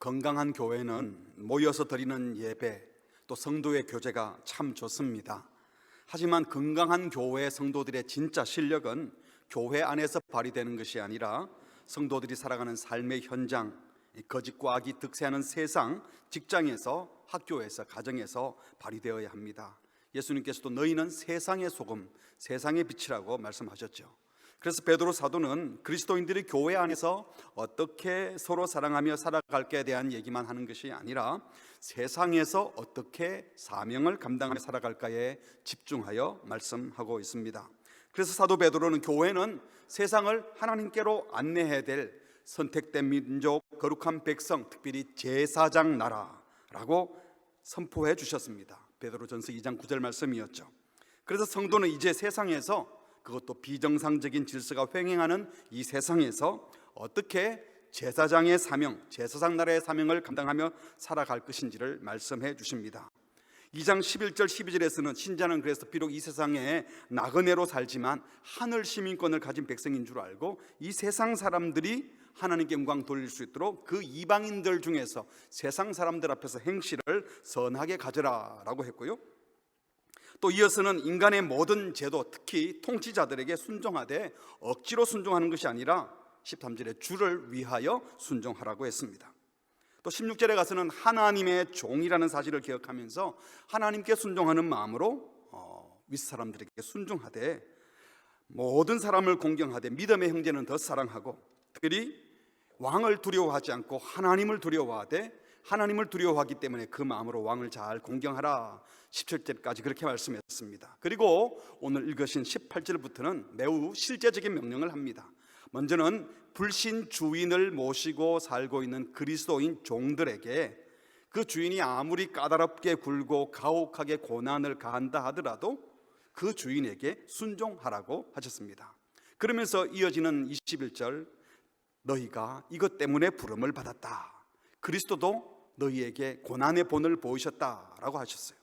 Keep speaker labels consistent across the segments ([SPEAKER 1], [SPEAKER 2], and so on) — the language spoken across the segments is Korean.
[SPEAKER 1] 건강한 교회는 모여서 드리는 예배, 또 성도의 교제가 참 좋습니다. 하지만 건강한 교회 성도들의 진짜 실력은 교회 안에서 발휘되는 것이 아니라 성도들이 살아가는 삶의 현장, 거짓과 악이 득세하는 세상, 직장에서, 학교에서, 가정에서 발휘되어야 합니다. 예수님께서도 너희는 세상의 소금, 세상의 빛이라고 말씀하셨죠. 그래서 베드로 사도는 그리스도인들이 교회 안에서 어떻게 서로 사랑하며 살아갈까에 대한 얘기만 하는 것이 아니라 세상에서 어떻게 사명을 감당하며 살아갈까에 집중하여 말씀하고 있습니다. 그래서 사도 베드로는 교회는 세상을 하나님께로 안내해야 될 선택된 민족, 거룩한 백성, 특별히 제사장 나라라고 선포해 주셨습니다. 베드로전서 2장 9절 말씀이었죠. 그래서 성도는 이제 세상에서, 그것도 비정상적인 질서가 횡행하는 이 세상에서 어떻게 제사장의 사명, 제사장 나라의 사명을 감당하며 살아갈 것인지를 말씀해 주십니다. 2장 11절 12절에서는 신자는 그래서 비록 이 세상에 나그네로 살지만 하늘 시민권을 가진 백성인 줄 알고 이 세상 사람들이 하나님께 영광 돌릴 수 있도록 그 이방인들 중에서 세상 사람들 앞에서 행실을 선하게 가져라 라고 했고요, 또 이어서는 인간의 모든 제도, 특히 통치자들에게 순종하되 억지로 순종하는 것이 아니라 13절에 주를 위하여 순종하라고 했습니다. 또 16절에 가서는 하나님의 종이라는 사실을 기억하면서 하나님께 순종하는 마음으로 윗사람들에게 순종하되 모든 사람을 공경하되 믿음의 형제는 더 사랑하고 특별히 왕을 두려워하지 않고 하나님을 두려워하되 하나님을 두려워하기 때문에 그 마음으로 왕을 잘 공경하라. 17절까지 그렇게 말씀했습니다. 그리고 오늘 읽으신 18절부터는 매우 실제적인 명령을 합니다. 먼저는 불신 주인을 모시고 살고 있는 그리스도인 종들에게 그 주인이 아무리 까다롭게 굴고 가혹하게 고난을 가한다 하더라도 그 주인에게 순종하라고 하셨습니다. 그러면서 이어지는 21절, 너희가 이것 때문에 부름을 받았다. 그리스도도 너희에게 고난의 본을 보이셨다라고 하셨어요.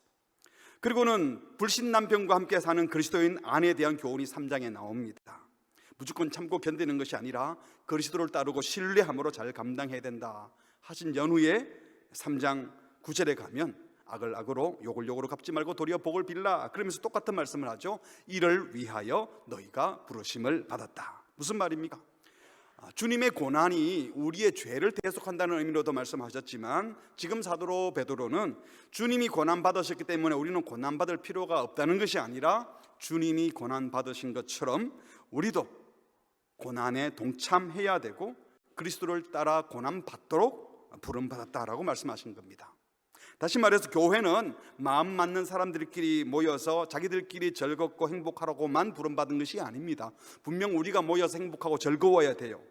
[SPEAKER 1] 그리고는 불신 남편과 함께 사는 그리스도인 아내에 대한 교훈이 3장에 나옵니다. 무조건 참고 견디는 것이 아니라 그리스도를 따르고 신뢰함으로 잘 감당해야 된다 하신 연후에 3장 9절에 가면 악을 악으로 욕을 욕으로 갚지 말고 도리어 복을 빌라, 그러면서 똑같은 말씀을 하죠. 이를 위하여 너희가 부르심을 받았다. 무슨 말입니까? 주님의 고난이 우리의 죄를 대속한다는 의미로도 말씀하셨지만 지금 사도 베드로는 주님이 고난받으셨기 때문에 우리는 고난받을 필요가 없다는 것이 아니라 주님이 고난받으신 것처럼 우리도 고난에 동참해야 되고 그리스도를 따라 고난받도록 부름받았다라고 말씀하신 겁니다. 다시 말해서 교회는 마음 맞는 사람들끼리 모여서 자기들끼리 즐겁고 행복하라고만 부름받은 것이 아닙니다. 분명 우리가 모여서 행복하고 즐거워야 돼요.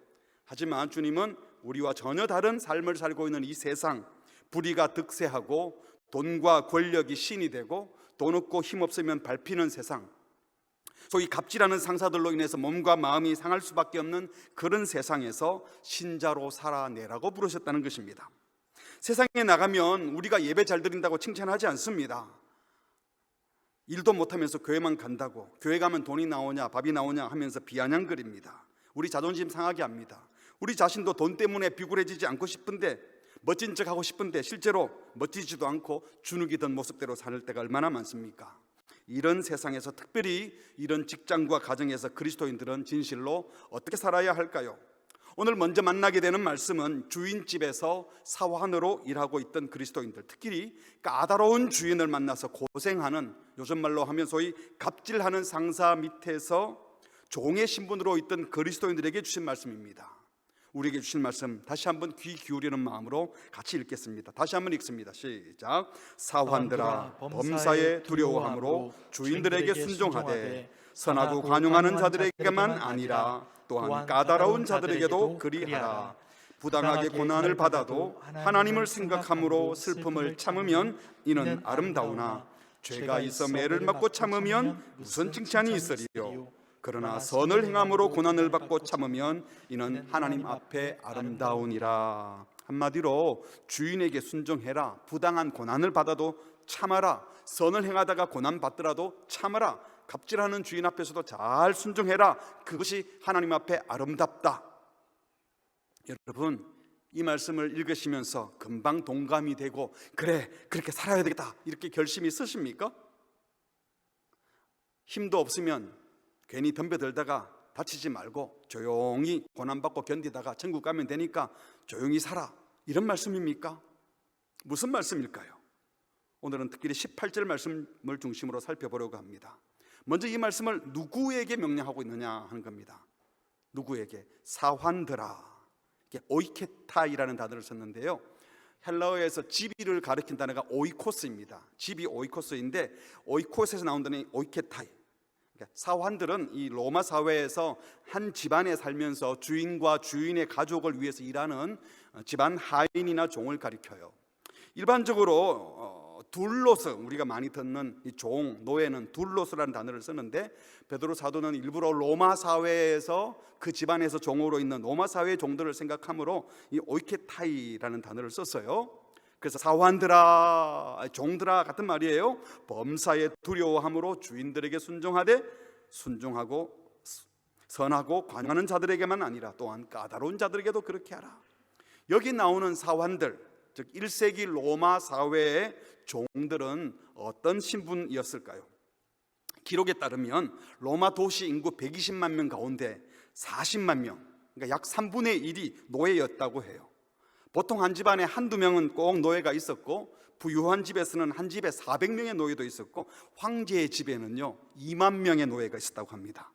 [SPEAKER 1] 하지만 주님은 우리와 전혀 다른 삶을 살고 있는 이 세상, 불의가 득세하고 돈과 권력이 신이 되고 돈 없고 힘 없으면 밟히는 세상, 소위 갑질하는 상사들로 인해서 몸과 마음이 상할 수밖에 없는 그런 세상에서 신자로 살아내라고 부르셨다는 것입니다. 세상에 나가면 우리가 예배 잘 드린다고 칭찬하지 않습니다. 일도 못하면서 교회만 간다고, 교회 가면 돈이 나오냐 밥이 나오냐 하면서 비아냥거립니다. 우리 자존심 상하게 합니다. 우리 자신도 돈 때문에 비굴해지지 않고 싶은데, 멋진 척하고 싶은데 실제로 멋지지도 않고 주눅이 든 모습대로 살 때가 얼마나 많습니까? 이런 세상에서, 특별히 이런 직장과 가정에서 그리스도인들은 진실로 어떻게 살아야 할까요? 오늘 먼저 만나게 되는 말씀은 주인집에서 사환으로 일하고 있던 그리스도인들, 특히 까다로운 주인을 만나서 고생하는, 요즘 말로 하면 소위 갑질하는 상사 밑에서 종의 신분으로 있던 그리스도인들에게 주신 말씀입니다. 우리에게 주신 말씀 다시 한번 귀 기울이는 마음으로 같이 읽겠습니다. 다시 한번 읽습니다. 시작. 사환들아, 범사에 두려워함으로 주인들에게 순종하되 선하고 관용하는 자들에게만 아니라 또한 까다로운 자들에게도 그리하라. 부당하게 고난을 받아도 하나님을 생각함으로 슬픔을 참으면 이는 아름다우나 죄가 있어 매를 맞고 참으면 무슨 칭찬이 있으리요. 그러나 선을 행함으로 고난을 받고 참으면 이는 하나님 앞에 아름다우니라. 한마디로 주인에게 순종해라. 부당한 고난을 받아도 참아라. 선을 행하다가 고난 받더라도 참아라. 갑질하는 주인 앞에서도 잘 순종해라. 그것이 하나님 앞에 아름답다. 여러분, 이 말씀을 읽으시면서 금방 동감이 되고 그래, 그렇게 살아야 되겠다 이렇게 결심이 쓰십니까? 힘도 없으면 괜히 덤벼들다가 다치지 말고 조용히 고난받고 견디다가 천국 가면 되니까 조용히 살아, 이런 말씀입니까? 무슨 말씀일까요? 오늘은 특별히 18절 말씀을 중심으로 살펴보려고 합니다. 먼저 이 말씀을 누구에게 명령하고 있느냐 하는 겁니다. 누구에게? 사환들아. 오이케타이라는 단어를 썼는데요, 헬라어에서 지비를 가리킨 단어가 오이코스입니다. 지비 오이코스인데 오이코스에서 나온 단어는 오이케타이. 사환들은 이 로마 사회에서 한 집안에 살면서 주인과 주인의 가족을 위해서 일하는 집안 하인이나 종을 가리켜요. 일반적으로 둘로스, 우리가 많이 듣는 이 종, 노예는 둘로스라는 단어를 쓰는데 베드로 사도는 일부러 로마 사회에서 그 집안에서 종으로 있는 로마 사회의 종들을 생각하므로 이 오이케타이라는 단어를 썼어요. 그래서 사환들아, 종들아 같은 말이에요. 범사에 두려워함으로 주인들에게 순종하고 선하고 관용하는 자들에게만 아니라 또한 까다로운 자들에게도 그렇게 하라. 여기 나오는 사환들, 즉 1세기 로마 사회의 종들은 어떤 신분이었을까요? 기록에 따르면 로마 도시 인구 120만 명 가운데 40만 명, 그러니까 약 3분의 1이 노예였다고 해요. 보통 한 집안에 한두 명은 꼭 노예가 있었고, 부유한 집에서는 한 집에 400명의 노예도 있었고, 황제의 집에는요 2만 명의 노예가 있었다고 합니다.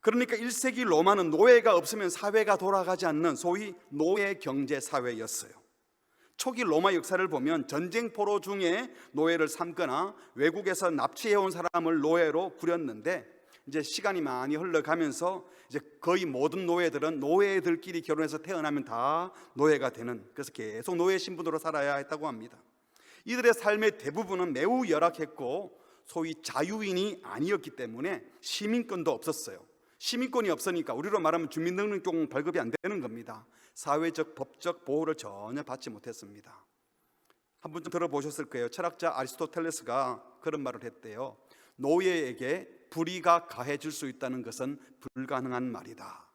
[SPEAKER 1] 그러니까 1세기 로마는 노예가 없으면 사회가 돌아가지 않는 소위 노예 경제 사회였어요. 초기 로마 역사를 보면 전쟁 포로 중에 노예를 삼거나 외국에서 납치해온 사람을 노예로 부렸는데, 이제 시간이 많이 흘러가면서 이제 거의 모든 노예들은 노예들끼리 결혼해서 태어나면 다 노예가 되는, 그래서 계속 노예 신분으로 살아야 했다고 합니다. 이들의 삶의 대부분은 매우 열악했고 소위 자유인이 아니었기 때문에 시민권도 없었어요. 시민권이 없으니까 우리로 말하면 주민등록증 발급이 안 되는 겁니다. 사회적, 법적 보호를 전혀 받지 못했습니다. 한 번쯤 들어보셨을 거예요. 철학자 아리스토텔레스가 그런 말을 했대요. 노예에게 불의가 가해질 수 있다는 것은 불가능한 말이다.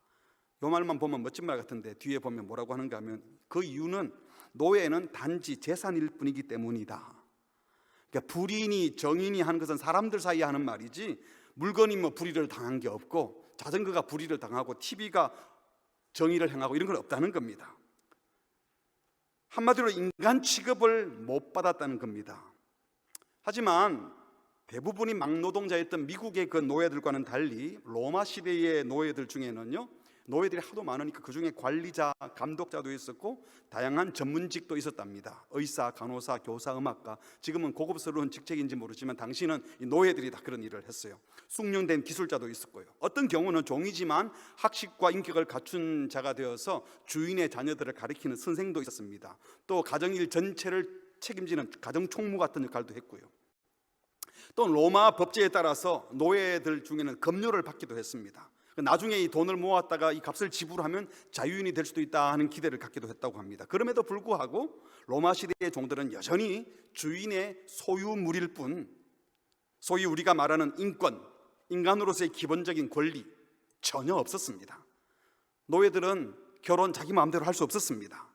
[SPEAKER 1] 이 말만 보면 멋진 말 같은데 뒤에 보면 뭐라고 하는가 하면, 그 이유는 노예는 단지 재산일 뿐이기 때문이다. 그러니까 불인이 정인이 하는 것은 사람들 사이에 하는 말이지, 물건이 뭐 불의를 당한 게 없고 자전거가 불의를 당하고 TV가 정의를 행하고 이런 건 없다는 겁니다. 한마디로 인간 취급을 못 받았다는 겁니다. 하지만 대부분이 막노동자였던 미국의 그 노예들과는 달리 로마 시대의 노예들 중에는요, 노예들이 하도 많으니까 그 중에 관리자, 감독자도 있었고 다양한 전문직도 있었답니다. 의사, 간호사, 교사, 음악가. 지금은 고급스러운 직책인지 모르지만 당시는 이 노예들이 다 그런 일을 했어요. 숙련된 기술자도 있었고요. 어떤 경우는 종이지만 학식과 인격을 갖춘 자가 되어서 주인의 자녀들을 가리키는 선생도 있었습니다. 또 가정일 전체를 책임지는 가정총무 같은 역할도 했고요. 또 로마 법제에 따라서 노예들 중에는 급료를 받기도 했습니다. 나중에 이 돈을 모았다가 이 값을 지불하면 자유인이 될 수도 있다 하는 기대를 갖기도 했다고 합니다. 그럼에도 불구하고 로마 시대의 종들은 여전히 주인의 소유물일 뿐, 소위 우리가 말하는 인권, 인간으로서의 기본적인 권리 전혀 없었습니다. 노예들은 결혼 자기 마음대로 할 수 없었습니다.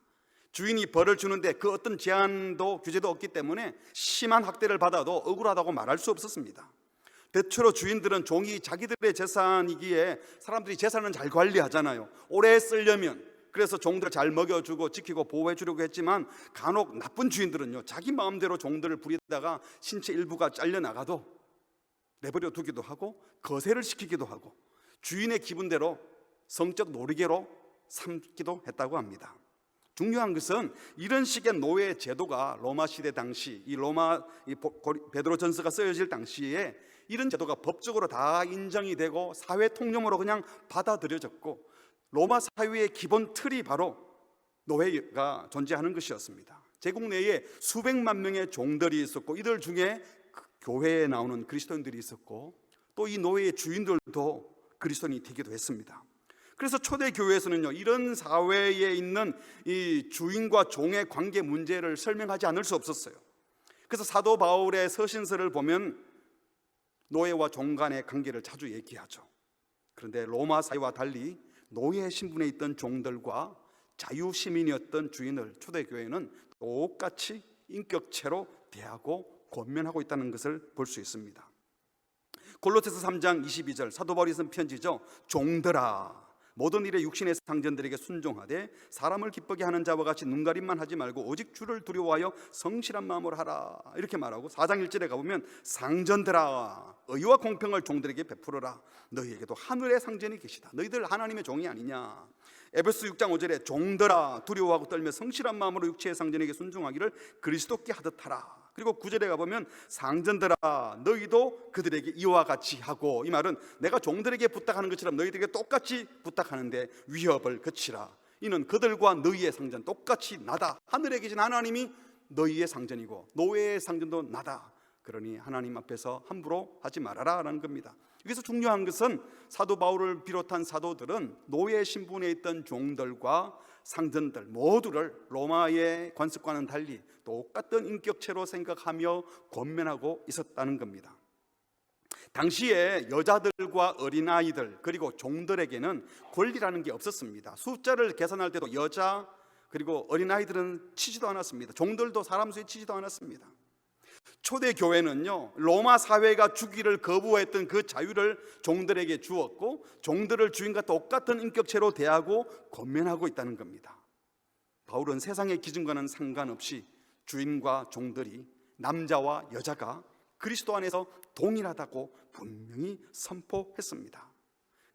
[SPEAKER 1] 주인이 벌을 주는데 그 어떤 제한도 규제도 없기 때문에 심한 학대를 받아도 억울하다고 말할 수 없었습니다. 대체로 주인들은 종이 자기들의 재산이기에 사람들이 재산은 잘 관리하잖아요. 오래 쓰려면. 그래서 종들을 잘 먹여주고 지키고 보호해 주려고 했지만 간혹 나쁜 주인들은요, 자기 마음대로 종들을 부리다가 신체 일부가 잘려나가도 내버려 두기도 하고 거세를 시키기도 하고 주인의 기분대로 성적 놀이개로 삼기도 했다고 합니다. 중요한 것은 이런 식의 노예 제도가 로마 시대 당시, 이 로마 베드로전서가 쓰여질 당시에 이런 제도가 법적으로 다 인정이 되고 사회 통념으로 그냥 받아들여졌고, 로마 사회의 기본 틀이 바로 노예가 존재하는 것이었습니다. 제국 내에 수백만 명의 종들이 있었고 이들 중에 교회에 나오는 그리스도인들이 있었고 또 이 노예의 주인들도 그리스도인이 되기도 했습니다. 그래서 초대 교회에서는요, 이런 사회에 있는 이 주인과 종의 관계 문제를 설명하지 않을 수 없었어요. 그래서 사도 바울의 서신서를 보면 노예와 종 간의 관계를 자주 얘기하죠. 그런데 로마 사회와 달리 노예 신분에 있던 종들과 자유시민이었던 주인을 초대교회는 똑같이 인격체로 대하고 권면하고 있다는 것을 볼 수 있습니다. 골로새서 3장 22절 사도 바울이 쓴 편지죠. 종들아, 모든 일에 육신의 상전들에게 순종하되 사람을 기쁘게 하는 자와 같이 눈가림만 하지 말고 오직 주를 두려워하여 성실한 마음으로 하라, 이렇게 말하고 4장 1절에 가보면 상전들아, 의와 공평을 종들에게 베풀어라. 너희에게도 하늘의 상전이 계시다. 너희들 하나님의 종이 아니냐. 에베소 6장 5절에 종들아, 두려워하고 떨며 성실한 마음으로 육체의 상전에게 순종하기를 그리스도께 하듯 하라. 그리고 9절에 가보면 상전들아, 너희도 그들에게 이와 같이 하고, 이 말은 내가 종들에게 부탁하는 것처럼 너희들에게 똑같이 부탁하는데 위협을 그치라. 이는 그들과 너희의 상전 똑같이 나다. 하늘에 계신 하나님이 너희의 상전이고 노예의 상전도 나다. 그러니 하나님 앞에서 함부로 하지 말아라 라는 겁니다. 여기서 중요한 것은 사도 바울을 비롯한 사도들은 노예 신분에 있던 종들과 상전들 모두를 로마의 관습과는 달리 똑같은 인격체로 생각하며 권면하고 있었다는 겁니다. 당시에 여자들과 어린아이들 그리고 종들에게는 권리라는 게 없었습니다. 숫자를 계산할 때도 여자 그리고 어린아이들은 치지도 않았습니다. 종들도 사람 수에 치지도 않았습니다. 초대교회는요, 로마 사회가 주기를 거부했던 그 자유를 종들에게 주었고 종들을 주인과 똑같은 인격체로 대하고 권면하고 있다는 겁니다. 바울은 세상의 기준과는 상관없이 주인과 종들이, 남자와 여자가 그리스도 안에서 동일하다고 분명히 선포했습니다.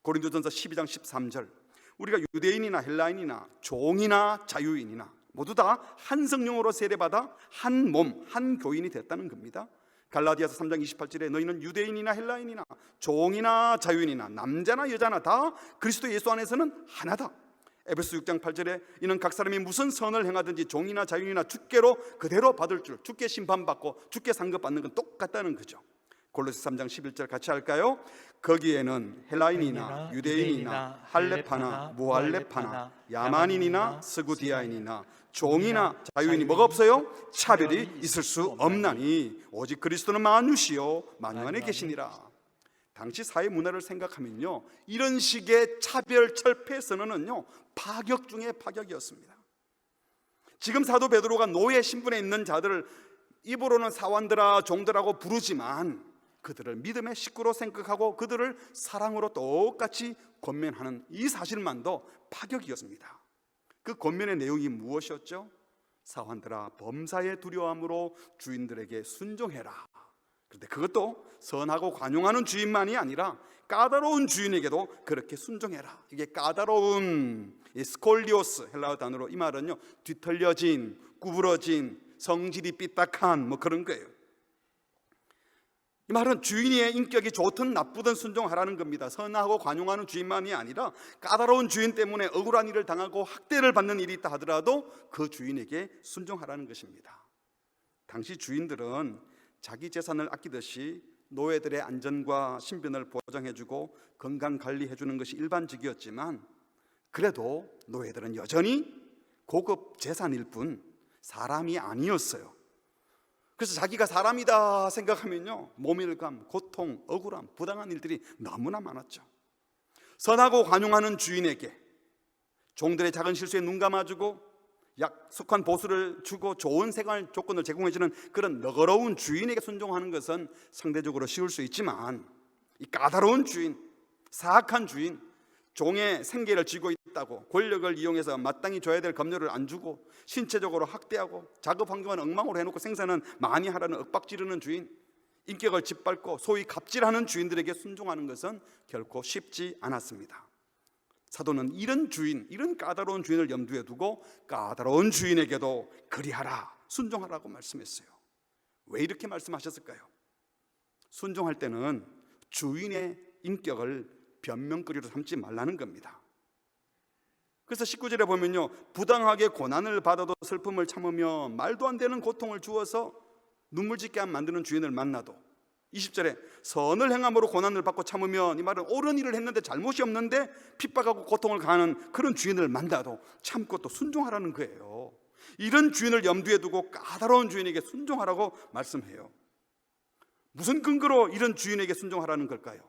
[SPEAKER 1] 고린도전서 12장 13절, 우리가 유대인이나 헬라인이나 종이나 자유인이나 모두 다 한 성령으로 세례받아 한 몸, 한 교인이 됐다는 겁니다. 갈라디아서 3장 28절에 너희는 유대인이나 헬라인이나 종이나 자유인이나 남자나 여자나 다 그리스도 예수 안에서는 하나다. 에베소 6장 8절에 이는 각 사람이 무슨 선을 행하든지 종이나 자유인이나 주께로 그대로 받을 줄, 주께 심판받고 주께 상급받는 건 똑같다는 거죠. 골로새 3장 11절 같이 할까요? 거기에는 헬라인이나 유대인이나 할레파나 무할레파나 야만인이나 스구디아인이나 종이나 자유인이 뭐가 없어요? 차별이 있을 수 없나니 오직 그리스도는 만유시요 만유 안에 계시니라. 당시 사회 문화를 생각하면요, 이런 식의 차별 철폐 선언은요 파격 중에 파격이었습니다. 지금 사도 베드로가 노예 신분에 있는 자들을 입으로는 사원들아 종들하고 부르지만 그들을 믿음의 식구로 생각하고 그들을 사랑으로 똑같이 권면하는 이 사실만도 파격이었습니다. 그 권면의 내용이 무엇이었죠? 사환들아, 범사의 두려움으로 주인들에게 순종해라. 그런데 그것도 선하고 관용하는 주인만이 아니라 까다로운 주인에게도 그렇게 순종해라. 이게 까다로운 스콜리오스, 헬라어 단어로 이 말은요 뒤틀려진, 구부러진, 성질이 삐딱한 뭐 그런 거예요. 이 말은 주인의 인격이 좋든 나쁘든 순종하라는 겁니다. 선하고 관용하는 주인만이 아니라 까다로운 주인 때문에 억울한 일을 당하고 학대를 받는 일이 있다 하더라도 그 주인에게 순종하라는 것입니다. 당시 주인들은 자기 재산을 아끼듯이 노예들의 안전과 신변을 보장해주고 건강관리해주는 것이 일반적이었지만 그래도 노예들은 여전히 고급 재산일 뿐 사람이 아니었어요. 그래서 자기가 사람이다 생각하면요 모멸감, 고통, 억울함, 부당한 일들이 너무나 많았죠. 선하고 관용하는 주인에게 종들의 작은 실수에 눈 감아주고 약속한 보수를 주고 좋은 생활 조건을 제공해주는 그런 너그러운 주인에게 순종하는 것은 상대적으로 쉬울 수 있지만 이 까다로운 주인, 사악한 주인, 종의 생계를 쥐고 있다고 권력을 이용해서 마땅히 줘야 될 급료를 안 주고 신체적으로 학대하고 작업 환경은 엉망으로 해놓고 생산은 많이 하라는 윽박 지르는 주인, 인격을 짓밟고 소위 갑질하는 주인들에게 순종하는 것은 결코 쉽지 않았습니다. 사도는 이런 주인, 이런 까다로운 주인을 염두에 두고 까다로운 주인에게도 그리하라, 순종하라고 말씀했어요. 왜 이렇게 말씀하셨을까요? 순종할 때는 주인의 인격을 변명거리로 삼지 말라는 겁니다. 그래서 19절에 보면요 부당하게 고난을 받아도 슬픔을 참으며 말도 안 되는 고통을 주어서 눈물 짓게 만드는 주인을 만나도 20절에 선을 행함으로 고난을 받고 참으면, 이 말은 옳은 일을 했는데 잘못이 없는데 핍박하고 고통을 가하는 그런 주인을 만나도 참고 또 순종하라는 거예요. 이런 주인을 염두에 두고 까다로운 주인에게 순종하라고 말씀해요. 무슨 근거로 이런 주인에게 순종하라는 걸까요?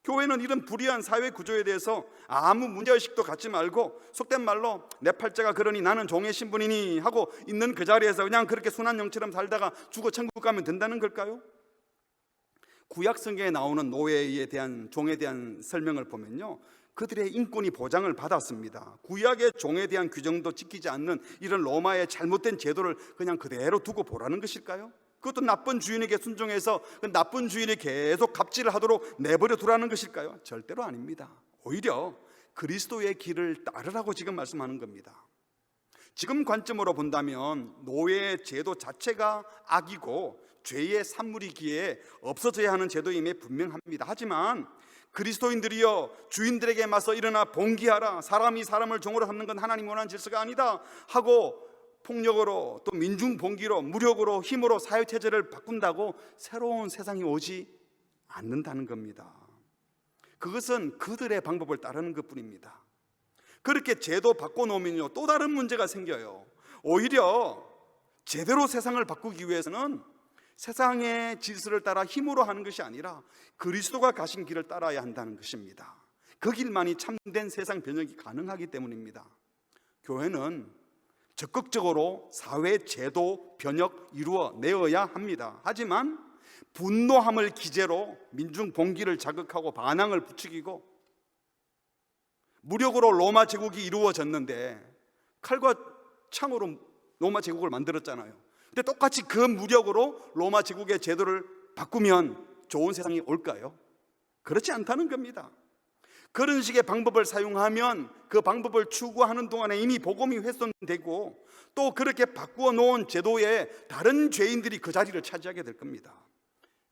[SPEAKER 1] 교회는 이런 불의한 사회 구조에 대해서 아무 문제의식도 갖지 말고 속된 말로 내 팔자가 그러니 나는 종의 신분이니 하고 있는 그 자리에서 그냥 그렇게 순한 영처럼 살다가 죽어 천국 가면 된다는 걸까요? 구약 성경에 나오는 노예에 대한, 종에 대한 설명을 보면요, 그들의 인권이 보장을 받았습니다. 구약의 종에 대한 규정도 지키지 않는 이런 로마의 잘못된 제도를 그냥 그대로 두고 보라는 것일까요? 그것도 나쁜 주인에게 순종해서 그 나쁜 주인이 계속 갑질을 하도록 내버려 두라는 것일까요? 절대로 아닙니다. 오히려 그리스도의 길을 따르라고 지금 말씀하는 겁니다. 지금 관점으로 본다면 노예 제도 자체가 악이고 죄의 산물이기에 없어져야 하는 제도임에 분명합니다. 하지만 그리스도인들이여 주인들에게 맞서 일어나 봉기하라, 사람이 사람을 종으로 삼는 건 하나님 원하는 질서가 아니다 하고 폭력으로 또 민중 봉기로 무력으로 힘으로 사회체제를 바꾼다고 새로운 세상이 오지 않는다는 겁니다. 그것은 그들의 방법을 따르는 것뿐입니다. 그렇게 제도 바꿔놓으면요, 또 다른 문제가 생겨요. 오히려 제대로 세상을 바꾸기 위해서는 세상의 질서를 따라 힘으로 하는 것이 아니라 그리스도가 가신 길을 따라야 한다는 것입니다. 그 길만이 참된 세상 변혁이 가능하기 때문입니다. 교회는 적극적으로 사회 제도 변혁 이루어내어야 합니다. 하지만 분노함을 기제로 민중 봉기를 자극하고 반항을 부추기고 무력으로 로마 제국이 이루어졌는데 칼과 창으로 로마 제국을 만들었잖아요. 근데 똑같이 그 무력으로 로마 제국의 제도를 바꾸면 좋은 세상이 올까요? 그렇지 않다는 겁니다. 그런 식의 방법을 사용하면 그 방법을 추구하는 동안에 이미 복음이 훼손되고 또 그렇게 바꾸어 놓은 제도에 다른 죄인들이 그 자리를 차지하게 될 겁니다.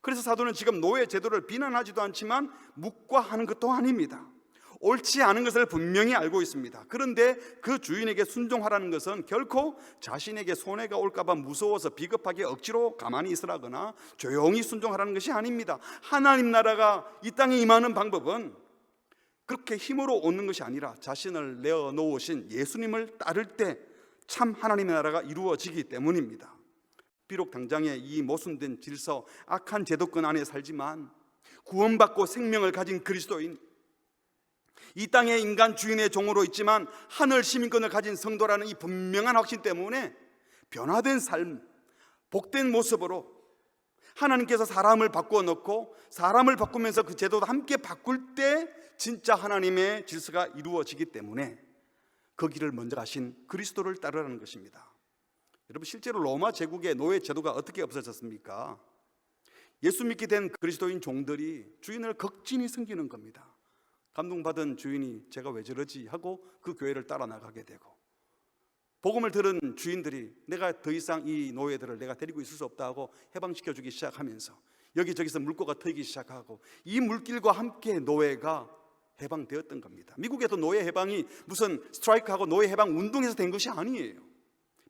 [SPEAKER 1] 그래서 사도는 지금 노예 제도를 비난하지도 않지만 묵과하는 것도 아닙니다. 옳지 않은 것을 분명히 알고 있습니다. 그런데 그 주인에게 순종하라는 것은 결코 자신에게 손해가 올까봐 무서워서 비겁하게 억지로 가만히 있으라거나 조용히 순종하라는 것이 아닙니다. 하나님 나라가 이 땅에 임하는 방법은 그렇게 힘으로 얻는 것이 아니라 자신을 내어놓으신 예수님을 따를 때 참 하나님의 나라가 이루어지기 때문입니다. 비록 당장에 이 모순된 질서, 악한 제도권 안에 살지만 구원받고 생명을 가진 그리스도인, 이 땅의 인간 주인의 종으로 있지만 하늘 시민권을 가진 성도라는 이 분명한 확신 때문에 변화된 삶, 복된 모습으로 하나님께서 사람을 바꾸어 놓고 사람을 바꾸면서 그 제도도 함께 바꿀 때 진짜 하나님의 질서가 이루어지기 때문에 그 길을 먼저 가신 그리스도를 따르라는 것입니다. 여러분, 실제로 로마 제국의 노예 제도가 어떻게 없어졌습니까? 예수 믿게 된 그리스도인 종들이 주인을 극진히 섬기는 겁니다. 감동받은 주인이 제가 왜 저러지 하고 그 교회를 따라 나가게 되고, 복음을 들은 주인들이 내가 더 이상 이 노예들을 내가 데리고 있을 수 없다 하고 해방시켜주기 시작하면서 여기저기서 물꼬가 트이기 시작하고 이 물길과 함께 노예가 해방되었던 겁니다. 미국에도 노예 해방이 무슨 스트라이크하고 노예 해방 운동에서 된 것이 아니에요.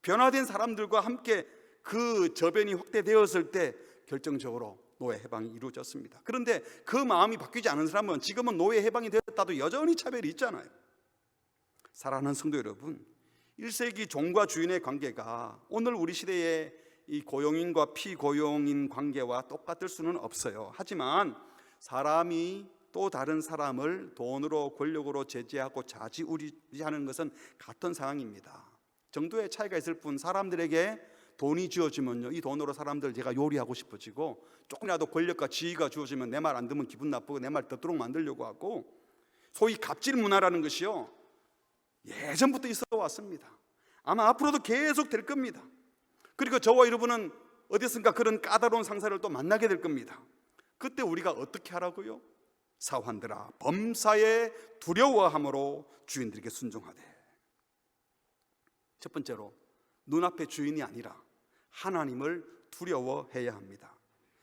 [SPEAKER 1] 변화된 사람들과 함께 그 저변이 확대되었을 때 결정적으로 노예 해방이 이루어졌습니다. 그런데 그 마음이 바뀌지 않은 사람은 지금은 노예 해방이 되었다도 여전히 차별이 있잖아요. 사랑하는 성도 여러분, 1세기 종과 주인의 관계가 오늘 우리 시대의 이 고용인과 피고용인 관계와 똑같을 수는 없어요. 하지만 사람이 또 다른 사람을 돈으로 권력으로 제재하고 좌지우지하는 것은 같은 상황입니다. 정도의 차이가 있을 뿐 사람들에게 돈이 주어지면요, 이 돈으로 사람들 제가 요리하고 싶어지고 조금이라도 권력과 지위가 주어지면 내 말 안 듣면 기분 나쁘고 내 말 듣도록 만들려고 하고, 소위 갑질 문화라는 것이요 예전부터 있어 왔습니다. 아마 앞으로도 계속 될 겁니다. 그리고 저와 여러분은 어디선가 그런 까다로운 상사를 또 만나게 될 겁니다. 그때 우리가 어떻게 하라고요? 사환들아, 범사에 두려워함으로 주인들에게 순종하되. 첫 번째로 눈앞의 주인이 아니라 하나님을 두려워해야 합니다.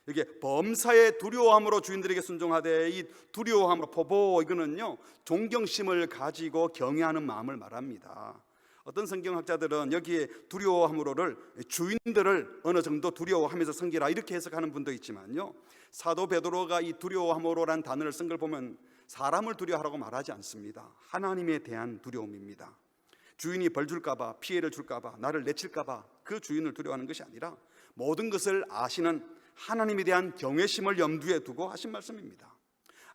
[SPEAKER 1] 이게 범사에 두려워함으로 주인들에게 순종하되, 이 두려워함으로 포보, 이거는요 존경심을 가지고 경외하는 마음을 말합니다. 어떤 성경학자들은 여기에 두려워함으로를 주인들을 어느 정도 두려워하면서 섬기라 이렇게 해석하는 분도 있지만요, 사도 베드로가 이 두려워함으로란 단어를 쓴 걸 보면 사람을 두려워하라고 말하지 않습니다. 하나님에 대한 두려움입니다. 주인이 벌 줄까 봐, 피해를 줄까 봐, 나를 내칠까 봐 그 주인을 두려워하는 것이 아니라 모든 것을 아시는 하나님에 대한 경외심을 염두에 두고 하신 말씀입니다.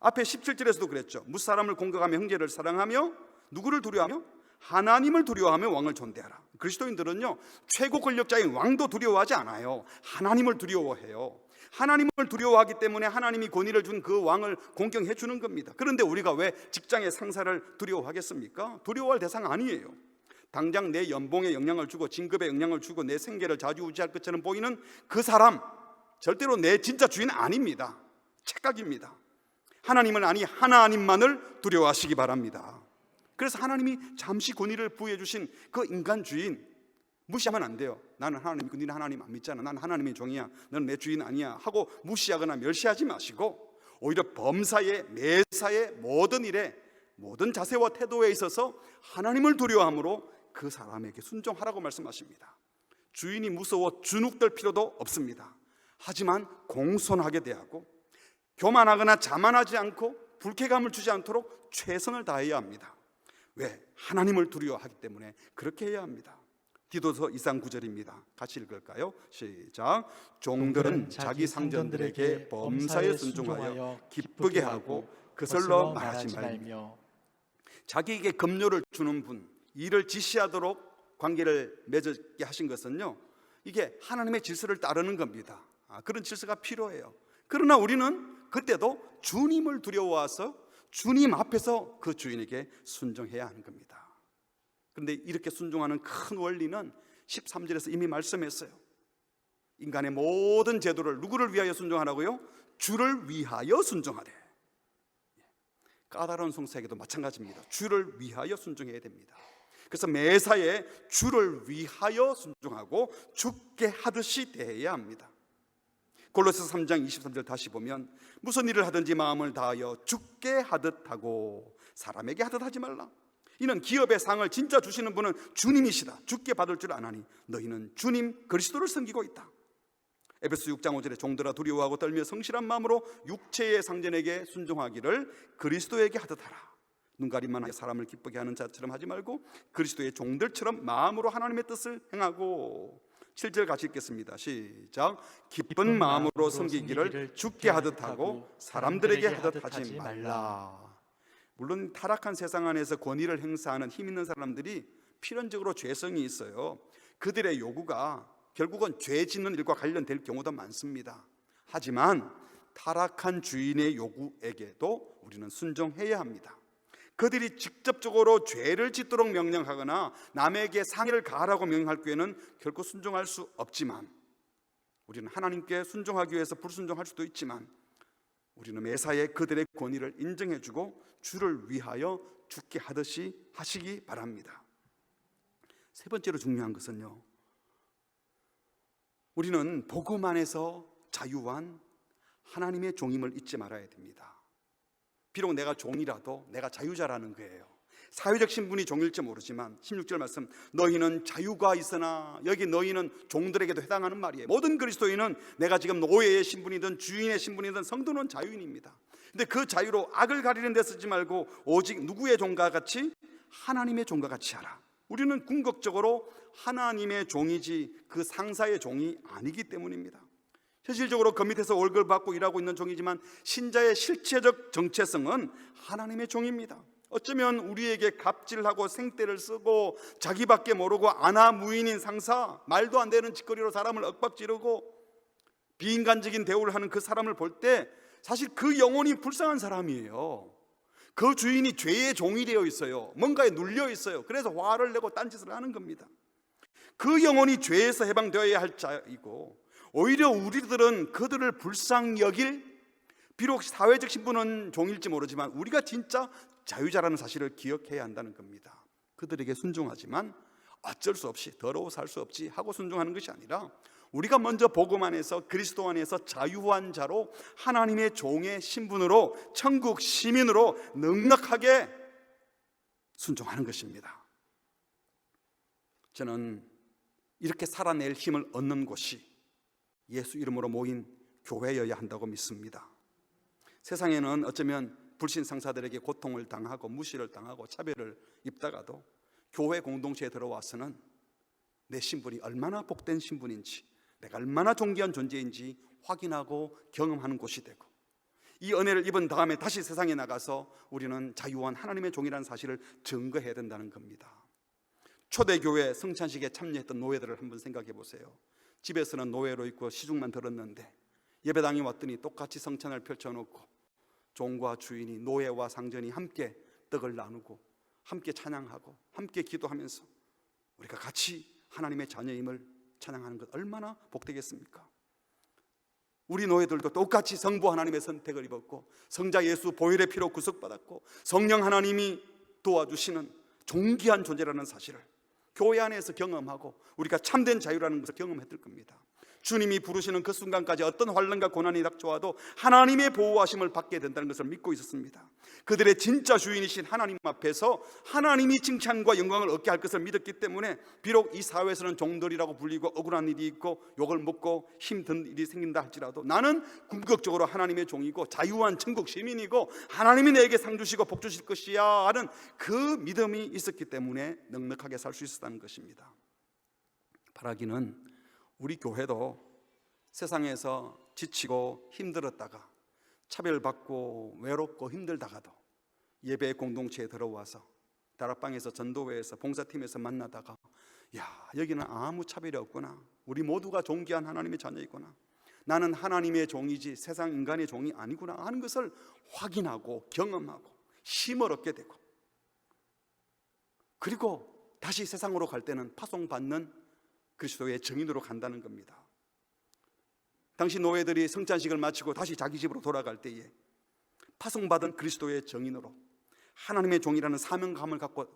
[SPEAKER 1] 앞에 17절에서도 그랬죠. 무사람을 공격하며 형제를 사랑하며 누구를 두려워하며? 하나님을 두려워하며 왕을 존대하라. 그리스도인들은요, 최고 권력자인 왕도 두려워하지 않아요. 하나님을 두려워해요. 하나님을 두려워하기 때문에 하나님이 권위를 준 그 왕을 공경해 주는 겁니다. 그런데 우리가 왜 직장의 상사를 두려워하겠습니까? 두려워할 대상 아니에요. 당장 내 연봉에 영향을 주고 진급에 영향을 주고 내 생계를 좌지우지할 것처럼 보이는 그 사람, 절대로 내 진짜 주인 아닙니다. 착각입니다. 하나님을 아니 하나님만을 두려워하시기 바랍니다. 그래서 하나님이 잠시 권위를 부여해 주신 그 인간 주인 무시하면 안 돼요. 나는 하나님이고 너는 하나님 안 믿잖아. 나는 하나님의 종이야. 너는 내 주인 아니야 하고 무시하거나 멸시하지 마시고, 오히려 범사에 매사에 모든 일에 모든 자세와 태도에 있어서 하나님을 두려워함으로 그 사람에게 순종하라고 말씀하십니다. 주인이 무서워 주눅들 필요도 없습니다. 하지만 공손하게 대하고 교만하거나 자만하지 않고 불쾌감을 주지 않도록 최선을 다해야 합니다. 왜? 하나님을 두려워하기 때문에 그렇게 해야 합니다. 디도서 2장 9절입니다. 같이 읽을까요? 시작. 종들은 자기 상전들에게 범사에 순종하여 기쁘게 하고 거슬러 말하지 말며. 자기에게 급료를 주는 분, 일을 지시하도록 관계를 맺게 하신 것은요, 이게 하나님의 질서를 따르는 겁니다. 그런 질서가 필요해요. 그러나 우리는 그때도 주님을 두려워해서 주님 앞에서 그 주인에게 순종해야 하는 겁니다. 그런데 이렇게 순종하는 큰 원리는 13절에서 이미 말씀했어요. 인간의 모든 제도를 누구를 위하여 순종하라고요? 주를 위하여 순종하래. 까다로운 송사에게도 마찬가지입니다. 주를 위하여 순종해야 됩니다. 그래서 매사에 주를 위하여 순종하고 주께 하듯이 대해야 합니다. 골로새서 3장 23절 다시 보면 무슨 일을 하든지 마음을 다하여 주께 하듯 하고 사람에게 하듯 하지 말라. 이는 기업의 상을 진짜 주시는 분은 주님이시다. 주께 받을 줄 아나니 너희는 주님 그리스도를 섬기고 있다. 에베소 6장 5절에 종들아 두려워하고 떨며 성실한 마음으로 육체의 상전에게 순종하기를 그리스도에게 하듯 하라. 눈가림만 하여 사람을 기쁘게 하는 자처럼 하지 말고 그리스도의 종들처럼 마음으로 하나님의 뜻을 행하고. 7절 같이 읽겠습니다. 시작. 기쁜 마음으로 섬기기를 주께 하듯 하고 사람들에게 하듯 하지 말라. 물론 타락한 세상 안에서 권위를 행사하는 힘 있는 사람들이 필연적으로 죄성이 있어요. 그들의 요구가 결국은 죄 짓는 일과 관련될 경우도 많습니다. 하지만 타락한 주인의 요구에게도 우리는 순종해야 합니다. 그들이 직접적으로 죄를 짓도록 명령하거나 남에게 상해를 가하라고 명령할 경우에는 결코 순종할 수 없지만, 우리는 하나님께 순종하기 위해서 불순종할 수도 있지만 우리는 매사에 그들의 권위를 인정해주고 주를 위하여 주께 하듯이 하시기 바랍니다. 세 번째로 중요한 것은요, 우리는 복음 안에서 자유한 하나님의 종임을 잊지 말아야 됩니다. 비록 내가 종이라도 내가 자유자라는 거예요. 사회적 신분이 종일지 모르지만 16절 말씀, 너희는 자유가 있으나, 여기 너희는 종들에게도 해당하는 말이에요. 모든 그리스도인은 내가 지금 노예의 신분이든 주인의 신분이든 성도는 자유인입니다. 근데 그 자유로 악을 가리는 데 쓰지 말고 오직 누구의 종과 같이? 하나님의 종과 같이 하라. 우리는 궁극적으로 하나님의 종이지 그 상사의 종이 아니기 때문입니다. 현실적으로 그 밑에서 월급을 받고 일하고 있는 종이지만 신자의 실체적 정체성은 하나님의 종입니다. 어쩌면 우리에게 갑질하고 생떼를 쓰고 자기밖에 모르고 아나무인인 상사, 말도 안 되는 짓거리로 사람을 윽박지르고 비인간적인 대우를 하는 그 사람을 볼 때 사실 그 영혼이 불쌍한 사람이에요. 그 주인이 죄의 종이 되어 있어요. 뭔가에 눌려 있어요. 그래서 화를 내고 딴짓을 하는 겁니다. 그 영혼이 죄에서 해방되어야 할 자이고, 오히려 우리들은 그들을 불쌍히 여길, 비록 사회적 신분은 종일지 모르지만 우리가 진짜 자유자라는 사실을 기억해야 한다는 겁니다. 그들에게 순종하지만 어쩔 수 없이 더러워 살 수 없지 하고 순종하는 것이 아니라, 우리가 먼저 복음 안에서 그리스도 안에서 자유한 자로 하나님의 종의 신분으로 천국 시민으로 넉넉하게 순종하는 것입니다. 저는 이렇게 살아낼 힘을 얻는 곳이 예수 이름으로 모인 교회여야 한다고 믿습니다. 세상에는 어쩌면 불신 상사들에게 고통을 당하고 무시를 당하고 차별을 입다가도 교회 공동체에 들어와서는 내 신분이 얼마나 복된 신분인지, 내가 얼마나 존귀한 존재인지 확인하고 경험하는 곳이 되고, 이 은혜를 입은 다음에 다시 세상에 나가서 우리는 자유한 하나님의 종이라는 사실을 증거해야 된다는 겁니다. 초대교회 성찬식에 참여했던 노예들을 한번 생각해 보세요. 집에서는 노예로 있고 시중만 들었는데 예배당에 왔더니 똑같이 성찬을 펼쳐놓고 종과 주인이, 노예와 상전이 함께 떡을 나누고 함께 찬양하고 함께 기도하면서 우리가 같이 하나님의 자녀임을 찬양하는 것 얼마나 복되겠습니까? 우리 노예들도 똑같이 성부 하나님의 선택을 입었고 성자 예수 보혈의 피로 구속받았고 성령 하나님이 도와주시는 존귀한 존재라는 사실을 교회 안에서 경험하고 우리가 참된 자유라는 것을 경험했을 겁니다. 주님이 부르시는 그 순간까지 어떤 환난과 고난이 닥쳐와도 하나님의 보호하심을 받게 된다는 것을 믿고 있었습니다. 그들의 진짜 주인이신 하나님 앞에서 하나님이 칭찬과 영광을 얻게 할 것을 믿었기 때문에 비록 이 사회에서는 종들이라고 불리고 억울한 일이 있고 욕을 먹고 힘든 일이 생긴다 할지라도 나는 궁극적으로 하나님의 종이고 자유한 천국 시민이고 하나님이 내게 상 주시고 복 주실 것이야 하는 그 믿음이 있었기 때문에 넉넉하게 살 수 있었다는 것입니다. 바라기는 우리 교회도 세상에서 지치고 힘들었다가 차별받고 외롭고 힘들다가도 예배 공동체에 들어와서 다락방에서 전도회에서 봉사팀에서 만나다가 여기는 아무 차별이 없구나, 우리 모두가 존귀한 하나님의 자녀이구나, 나는 하나님의 종이지 세상 인간의 종이 아니구나 하는 것을 확인하고 경험하고 힘을 얻게 되고, 그리고 다시 세상으로 갈 때는 파송받는 그리스도의 증인으로 간다는 겁니다. 당시 노예들이 성찬식을 마치고 다시 자기 집으로 돌아갈 때에 파송받은 그리스도의 증인으로 하나님의 종이라는 사명감을 갖고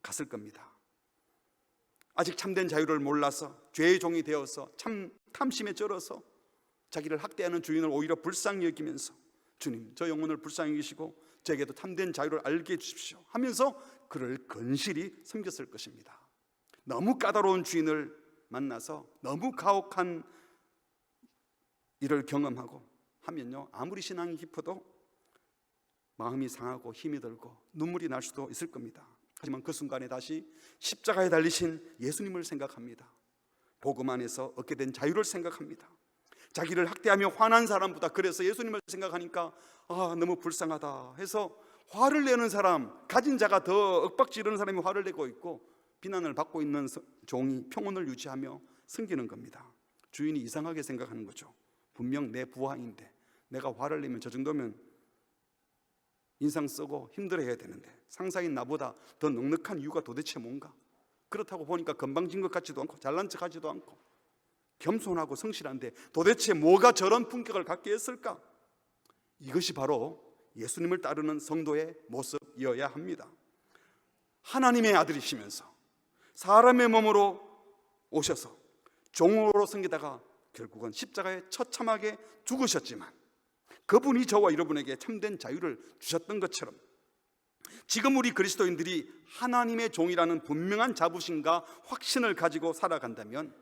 [SPEAKER 1] 갔을 겁니다. 아직 참된 자유를 몰라서 죄의 종이 되어서 참 탐심에 쩔어서 자기를 학대하는 주인을 오히려 불쌍히 여기면서 주님, 저 영혼을 불쌍히 여기시고 저에게도 참된 자유를 알게 해주십시오 하면서 그를 건실히 섬겼을 것입니다. 너무 까다로운 주인을 만나서 너무 가혹한 일을 경험하고 하면요, 아무리 신앙이 깊어도 마음이 상하고 힘이 들고 눈물이 날 수도 있을 겁니다. 하지만 그 순간에 다시 십자가에 달리신 예수님을 생각합니다. 복음 안에서 얻게 된 자유를 생각합니다. 자기를 학대하며 화난 사람보다 그래서 예수님을 생각하니까 너무 불쌍하다 해서 화를 내는 사람, 가진 자가 더 윽박지르는 사람이 화를 내고 있고 비난을 받고 있는 종이 평온을 유지하며 섬기는 겁니다. 주인이 이상하게 생각하는 거죠. 분명 내 부하인데 내가 화를 내면 저 정도면 인상 쓰고 힘들어해야 되는데 상사인 나보다 더 넉넉한 이유가 도대체 뭔가? 그렇다고 보니까 건방진 것 같지도 않고 잘난 척 하지도 않고 겸손하고 성실한데 도대체 뭐가 저런 품격을 갖게 했을까? 이것이 바로 예수님을 따르는 성도의 모습이어야 합니다. 하나님의 아들이시면서 사람의 몸으로 오셔서 종으로 섬기다가 결국은 십자가에 처참하게 죽으셨지만 그분이 저와 여러분에게 참된 자유를 주셨던 것처럼 지금 우리 그리스도인들이 하나님의 종이라는 분명한 자부심과 확신을 가지고 살아간다면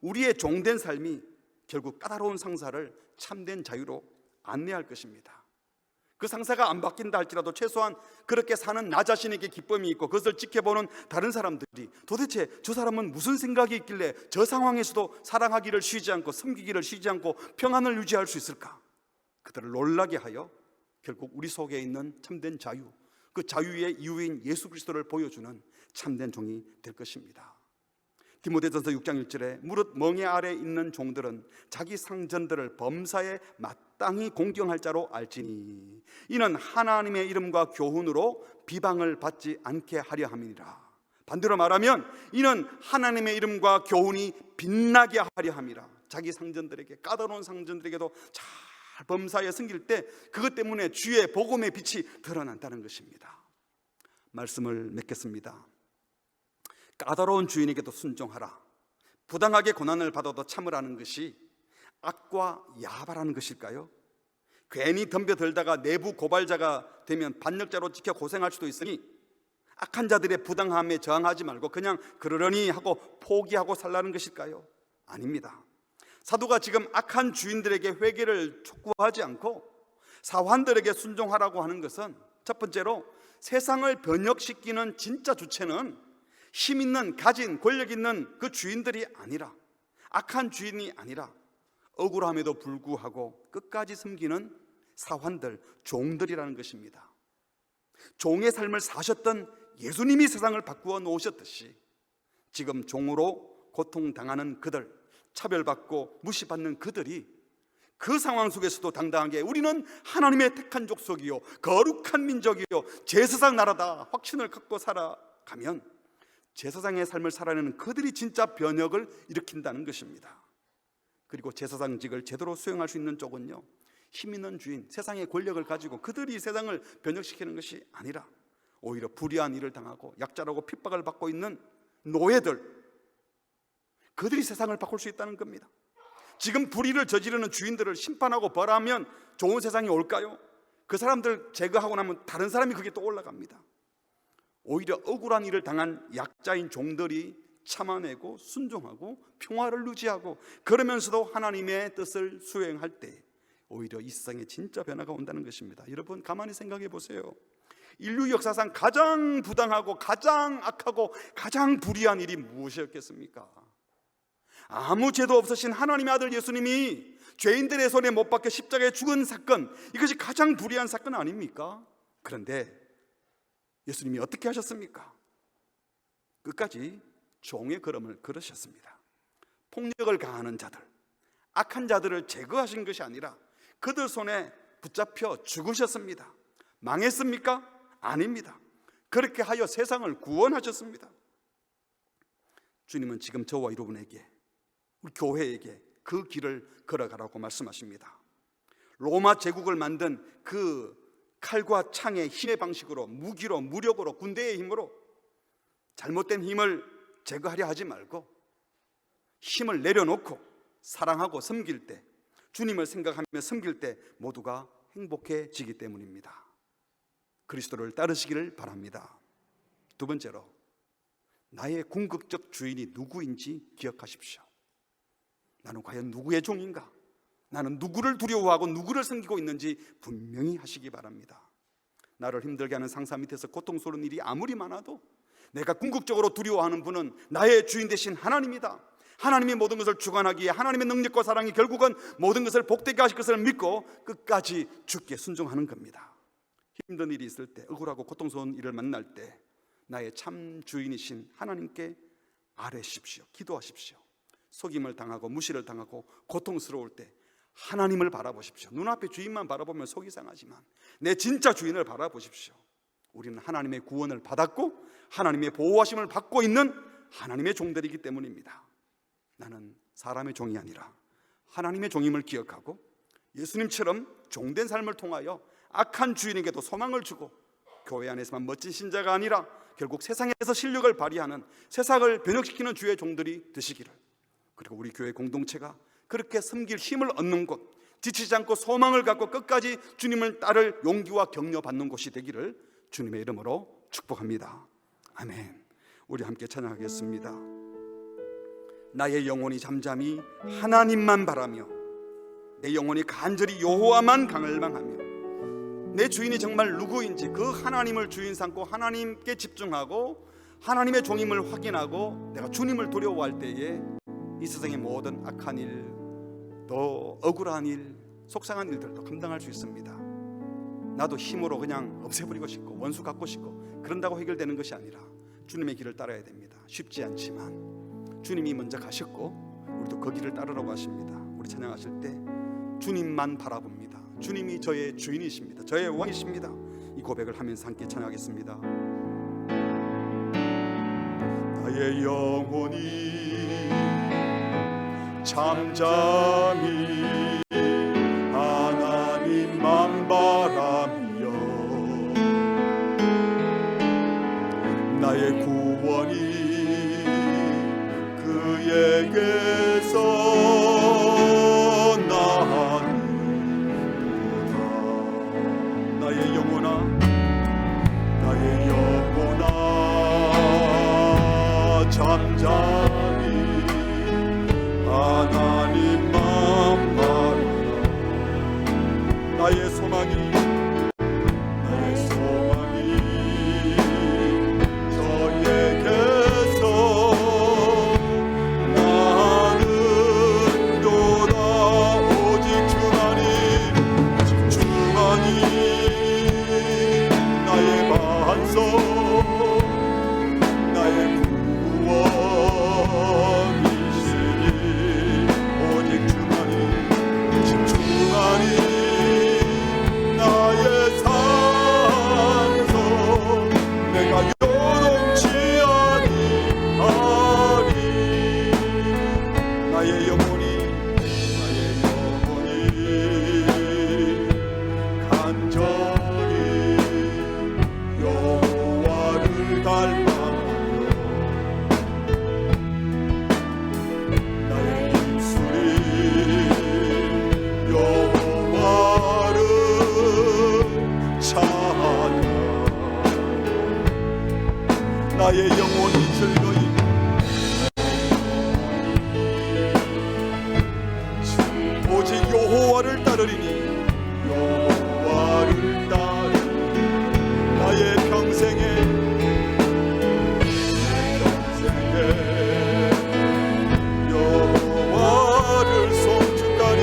[SPEAKER 1] 우리의 종된 삶이 결국 까다로운 상사를 참된 자유로 안내할 것입니다. 그 상사가 안 바뀐다 할지라도 최소한 그렇게 사는 나 자신에게 기쁨이 있고 그것을 지켜보는 다른 사람들이 도대체 저 사람은 무슨 생각이 있길래 저 상황에서도 사랑하기를 쉬지 않고 섬기기를 쉬지 않고 평안을 유지할 수 있을까? 그들을 놀라게 하여 결국 우리 속에 있는 참된 자유, 그 자유의 이유인 예수 그리스도를 보여주는 참된 종이 될 것입니다. 디모데전서 6장 1절에 무릇 멍에 아래 있는 종들은 자기 상전들을 범사에 마땅히 공경할 자로 알지니 이는 하나님의 이름과 교훈으로 비방을 받지 않게 하려 함이니라. 반대로 말하면 이는 하나님의 이름과 교훈이 빛나게 하려 함이라. 자기 상전들에게, 까다로운 상전들에게도 잘 범사에 섬길 때 그것 때문에 주의 복음의 빛이 드러난다는 것입니다. 말씀을 맺겠습니다. 까다로운 주인에게도 순종하라. 부당하게 고난을 받아도 참으라는 것이 악과 야바라는 것일까요? 괜히 덤벼들다가 내부 고발자가 되면 반역자로 찍혀 고생할 수도 있으니 악한 자들의 부당함에 저항하지 말고 그냥 그러려니 하고 포기하고 살라는 것일까요? 아닙니다. 사도가 지금 악한 주인들에게 회개를 촉구하지 않고 사환들에게 순종하라고 하는 것은 첫 번째로 세상을 변혁시키는 진짜 주체는 힘 있는, 가진, 권력 있는 그 주인들이 아니라, 악한 주인이 아니라 억울함에도 불구하고 끝까지 섬기는 사환들, 종들이라는 것입니다. 종의 삶을 사셨던 예수님이 세상을 바꾸어 놓으셨듯이 지금 종으로 고통당하는 그들, 차별받고 무시받는 그들이 그 상황 속에서도 당당하게 우리는 하나님의 택한 족속이요 거룩한 민족이요 제사장 나라다 확신을 갖고 살아가면 제사장의 삶을 살아내는 그들이 진짜 변혁을 일으킨다는 것입니다. 그리고 제사장직을 제대로 수행할 수 있는 쪽은요, 힘 있는 주인, 세상의 권력을 가지고 그들이 세상을 변혁시키는 것이 아니라 오히려 불의한 일을 당하고 약자라고 핍박을 받고 있는 노예들, 그들이 세상을 바꿀 수 있다는 겁니다. 지금 불의를 저지르는 주인들을 심판하고 벌하면 좋은 세상이 올까요? 그 사람들 제거하고 나면 다른 사람이 그게 또 올라갑니다. 오히려 억울한 일을 당한 약자인 종들이 참아내고 순종하고 평화를 유지하고 그러면서도 하나님의 뜻을 수행할 때 오히려 이 세상에 진짜 변화가 온다는 것입니다. 여러분 가만히 생각해 보세요. 인류 역사상 가장 부당하고 가장 악하고 가장 불의한 일이 무엇이었겠습니까? 아무 죄도 없으신 하나님의 아들 예수님이 죄인들의 손에 못 박혀 십자가에 죽은 사건, 이것이 가장 불의한 사건 아닙니까? 그런데 예수님이 어떻게 하셨습니까? 끝까지 종의 걸음을 걸으셨습니다. 폭력을 가하는 자들, 악한 자들을 제거하신 것이 아니라 그들 손에 붙잡혀 죽으셨습니다. 망했습니까? 아닙니다. 그렇게 하여 세상을 구원하셨습니다. 주님은 지금 저와 여러분에게, 우리 교회에게 그 길을 걸어가라고 말씀하십니다. 로마 제국을 만든 그 칼과 창의 힘의 방식으로, 무기로, 무력으로, 군대의 힘으로 잘못된 힘을 제거하려 하지 말고 힘을 내려놓고 사랑하고 섬길 때, 주님을 생각하며 섬길 때 모두가 행복해지기 때문입니다. 그리스도를 따르시기를 바랍니다. 두 번째로, 나의 궁극적 주인이 누구인지 기억하십시오. 나는 과연 누구의 종인가? 나는 누구를 두려워하고 누구를 섬기고 있는지 분명히 하시기 바랍니다. 나를 힘들게 하는 상사 밑에서 고통스러운 일이 아무리 많아도 내가 궁극적으로 두려워하는 분은 나의 주인 되신 하나님이다. 하나님이 모든 것을 주관하기에 하나님의 능력과 사랑이 결국은 모든 것을 복되게 하실 것을 믿고 끝까지 주께 순종하는 겁니다. 힘든 일이 있을 때, 억울하고 고통스러운 일을 만날 때 나의 참 주인이신 하나님께 아뢰십시오. 기도하십시오. 속임을 당하고 무시를 당하고 고통스러울 때 하나님을 바라보십시오. 눈앞에 주인만 바라보면 속이 상하지만 내 진짜 주인을 바라보십시오. 우리는 하나님의 구원을 받았고 하나님의 보호하심을 받고 있는 하나님의 종들이기 때문입니다. 나는 사람의 종이 아니라 하나님의 종임을 기억하고 예수님처럼 종된 삶을 통하여 악한 주인에게도 소망을 주고 교회 안에서만 멋진 신자가 아니라 결국 세상에서 실력을 발휘하는, 세상을 변혁시키는 주의 종들이 되시기를, 그리고 우리 교회 공동체가 그렇게 섬길 힘을 얻는 곳, 지치지 않고 소망을 갖고 끝까지 주님을 따를 용기와 격려 받는 곳이 되기를 주님의 이름으로 축복합니다. 아멘. 우리 함께 찬양하겠습니다. 나의 영혼이 잠잠히 하나님만 바라며 내 영혼이 간절히 여호와만 갈망하며 내 주인이 정말 누구인지 그 하나님을 주인 삼고 하나님께 집중하고 하나님의 종임을 확인하고 내가 주님을 두려워할 때에 이 세상의 모든 악한 일, 또 억울한 일, 속상한 일들도 감당할 수 있습니다. 나도 힘으로 그냥 없애버리고 싶고 원수 갖고 싶고 그런다고 해결되는 것이 아니라 주님의 길을 따라야 됩니다. 쉽지 않지만 주님이 먼저 가셨고 우리도 그 길을 따르라고 하십니다. 우리 찬양하실 때 주님만 바라봅니다. 주님이 저의 주인이십니다. 저의 왕이십니다. 이 고백을 하면서 함께 찬양하겠습니다. 나의 영혼이 잠잠히 하나님만 바라며 나의 구원이 그에게서 나는구나. 나의 영혼아, 나의 영혼아 잠잠히 하나님만 바라라. 나의 소망이 저에게서 나는도다. 오직 주만이 나의 영혼이 간절히 여호와를 닮아요. 나의 입술이 여호와를 찬양. 나의 영혼이 즐거이 오직 여호와를 따르리니 여호와를 따르리니 나의 평생에 여호와를 송축하리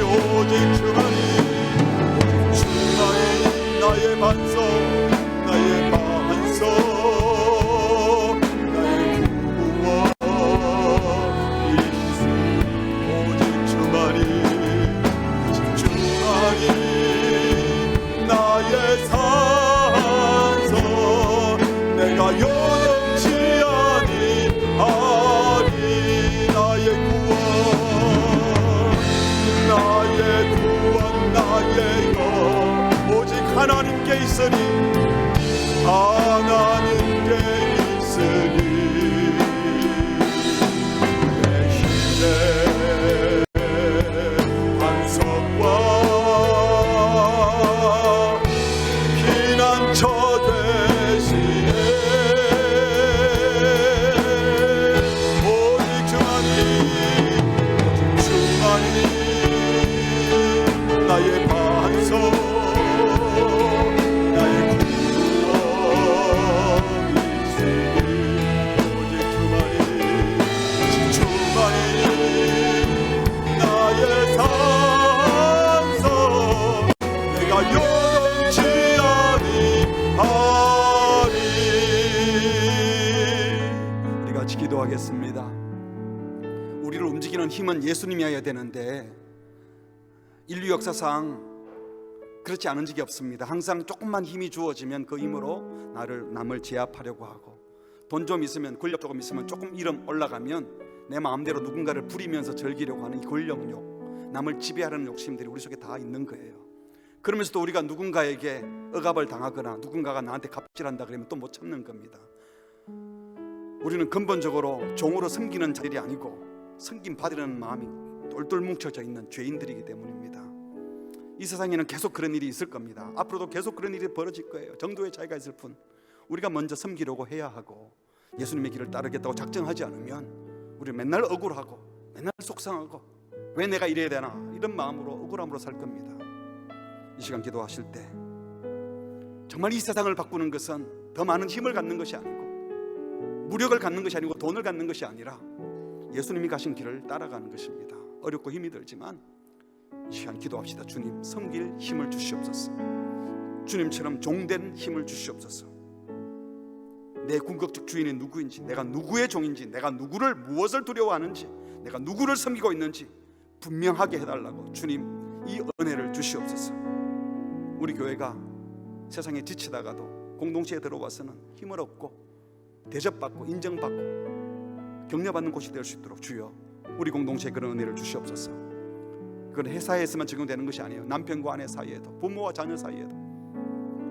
[SPEAKER 1] 오직 주만이 나의 반석 나의 반석 나의 구원 예수 오직 주만이 나의 산성 내가 여념치 아니하리 나의 구원 나의 것 오직 하나님께 있으니 하나님께 있으니 내 힘의 반석과 피난처 되시네 오직 주만이 나의 반석 나의 구원이시니 오직 주만이 나의 산성 내가 여념치 아니하리. 우리 같이 기도하겠습니다. 우리를 움직이는 힘은 예수님이어야 되는데 인류 역사상 그렇지 않은 적이 없습니다. 항상 조금만 힘이 주어지면 그 힘으로 남을 제압하려고 하고 돈 좀 있으면 권력 조금 있으면 조금 이름 올라가면 내 마음대로 누군가를 부리면서 즐기려고 하는 이 권력욕 남을 지배하려는 욕심들이 우리 속에 다 있는 거예요. 그러면서도 우리가 누군가에게 억압을 당하거나 누군가가 나한테 갑질한다 그러면 또 못 참는 겁니다. 우리는 근본적으로 종으로 섬기는 자들이 아니고 섬김 받으려는 마음이 똘똘 뭉쳐져 있는 죄인들이기 때문입니다. 이 세상에는 계속 그런 일이 있을 겁니다. 앞으로도 계속 그런 일이 벌어질 거예요. 정도의 차이가 있을 뿐 우리가 먼저 섬기려고 해야 하고 예수님의 길을 따르겠다고 작정하지 않으면 우리 맨날 억울하고 맨날 속상하고 왜 내가 이래야 되나 이런 마음으로 억울함으로 살 겁니다. 이 시간 기도하실 때 정말 이 세상을 바꾸는 것은 더 많은 힘을 갖는 것이 아니고 무력을 갖는 것이 아니고 돈을 갖는 것이 아니라 예수님이 가신 길을 따라가는 것입니다. 어렵고 힘이 들지만 이 시간 기도합시다. 주님, 섬길 힘을 주시옵소서. 주님처럼 종된 힘을 주시옵소서. 내 궁극적 주인이 누구인지, 내가 누구의 종인지, 내가 누구를 무엇을 두려워하는지, 내가 누구를 섬기고 있는지 분명하게 해달라고 주님 이 은혜를 주시옵소서. 우리 교회가 세상에 지치다가도 공동체에 들어와서는 힘을 얻고 대접받고 인정받고 격려받는 곳이 될 수 있도록 주여 우리 공동체에 그런 은혜를 주시옵소서. 그건 회사에서만 적용되는 것이 아니에요. 남편과 아내 사이에도, 부모와 자녀 사이에도.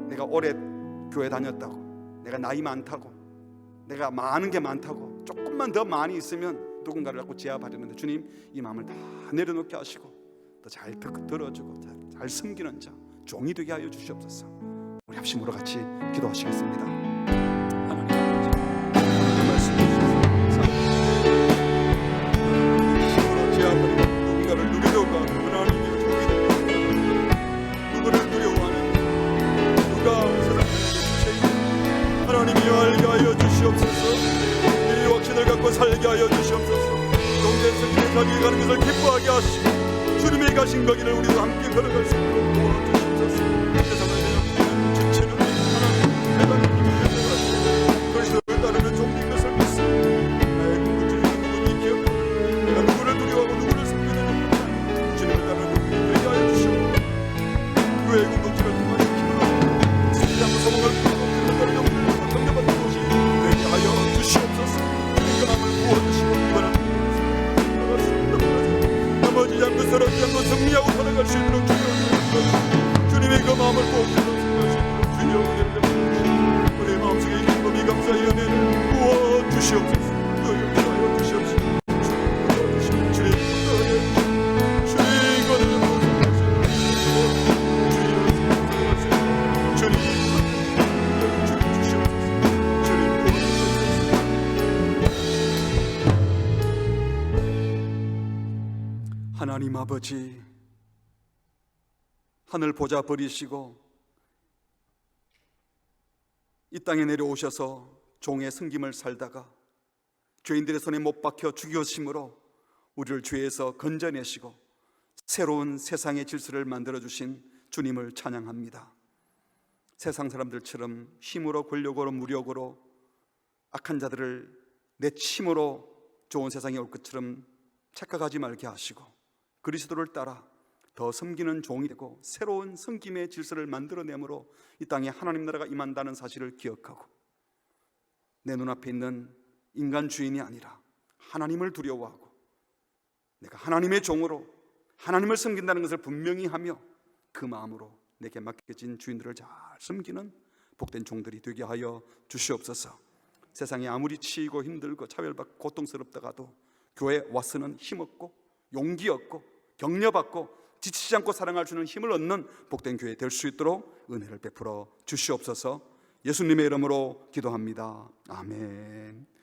[SPEAKER 1] 내가 오래 교회 다녔다고, 내가 나이 많다고, 내가 많은 게 많다고 조금만 더 많이 있으면 누군가를 갖고 제압하려는데 주님 이 마음을 다 내려놓게 하시고 더 잘 들어주고 잘 섬기는 자, 종이 되게 하여 주시옵소서. 우리 합심으로 같이 기도하시겠습니다. 하나님 아버지, 그 말씀 주셔서 힘으로 제압하려고 누군가를 누리려고 하는 하나님의 종이 되고 누구를 두려워하는 누가 세상에 주체이고 하나님이 알게 하여 주시옵소서. 이 확신을 갖고 살게 하여 주시옵소서. 동전 승리에 자기 가는 것을 기뻐하게 하시고 주님이 가신 거기를 우리도 함께 걸어갈 수 있도록 도와주시옵소서. 세상을 대적하는 주체는 하나님 대단히 힘을 그리스도를 따르는 종인 것을 믿습니다. 나의 궁극적인 부분이 기억하고 내가 누구를 두려워하고 누구를 섬기는 것이 주님을 따르는 종이 되게 하여 주시옵소서. 교회의 공동체를 통하여 힘을 얻고 진리하고 소망을 품고 그들을 영광으로 격려받는 것이 되게 하여 주시옵소서. 주시옵소서. 인도하여 주시옵소서. 주님 하나님 아버지, 하늘 보좌 버리시고 이 땅에 내려오셔서 종의 섬김을 살다가 죄인들의 손에 못 박혀 죽여심으로 우리를 죄에서 건져내시고 새로운 세상의 질서를 만들어주신 주님을 찬양합니다. 세상 사람들처럼 힘으로 권력으로 무력으로 악한 자들을 내침으로 좋은 세상이 올 것처럼 착각하지 말게 하시고 그리스도를 따라 더 섬기는 종이 되고 새로운 섬김의 질서를 만들어내므로 이 땅에 하나님 나라가 임한다는 사실을 기억하고 내 눈앞에 있는 인간 주인이 아니라 하나님을 두려워하고 내가 하나님의 종으로 하나님을 섬긴다는 것을 분명히 하며 그 마음으로 내게 맡겨진 주인들을 잘 섬기는 복된 종들이 되게 하여 주시옵소서. 세상에 아무리 치이고 힘들고 차별받고 고통스럽다가도 교회에 와서는 힘없고 용기 얻고 격려받고 지치지 않고 사랑할 수 있는 힘을 얻는 복된 교회 될 수 있도록 은혜를 베풀어 주시옵소서. 예수님의 이름으로 기도합니다. 아멘.